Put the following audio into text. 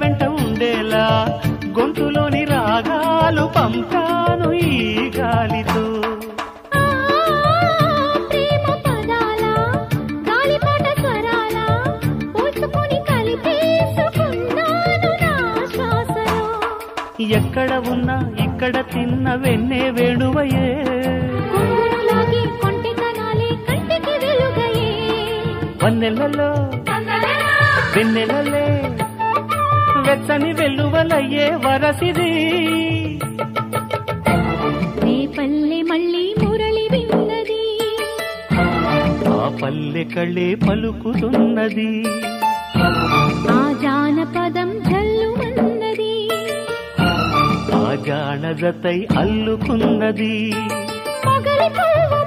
వెంట ఉండేలా గొంతులోని రాగాలు పంపాను ఈ గాలితో. ప్రేమ పదాల గాలిపాట స్వరాల పోల్చుకొని కలిపేసుకున్నాను నా శ్వాసలో. ఎక్కడ ఉన్నా ఇక్కడ తిన్న వెన్నే వేణువయే, కొంగునులాగి కొంటెతనాలే కంటికి వెలుగయే. వన్నెలలో వెన్నెలలే వెచ్చని వెల్లువలయ్యే వరసిది. రేపల్లె మళ్ళీ మురళి విన్నది, ఆ పల్లె కళ్ళే పలుకుతున్నది, ఆ జానపదం జల్లుమన్నది, ఆ జానజతై అల్లుకున్నది. పగలి పువ్వు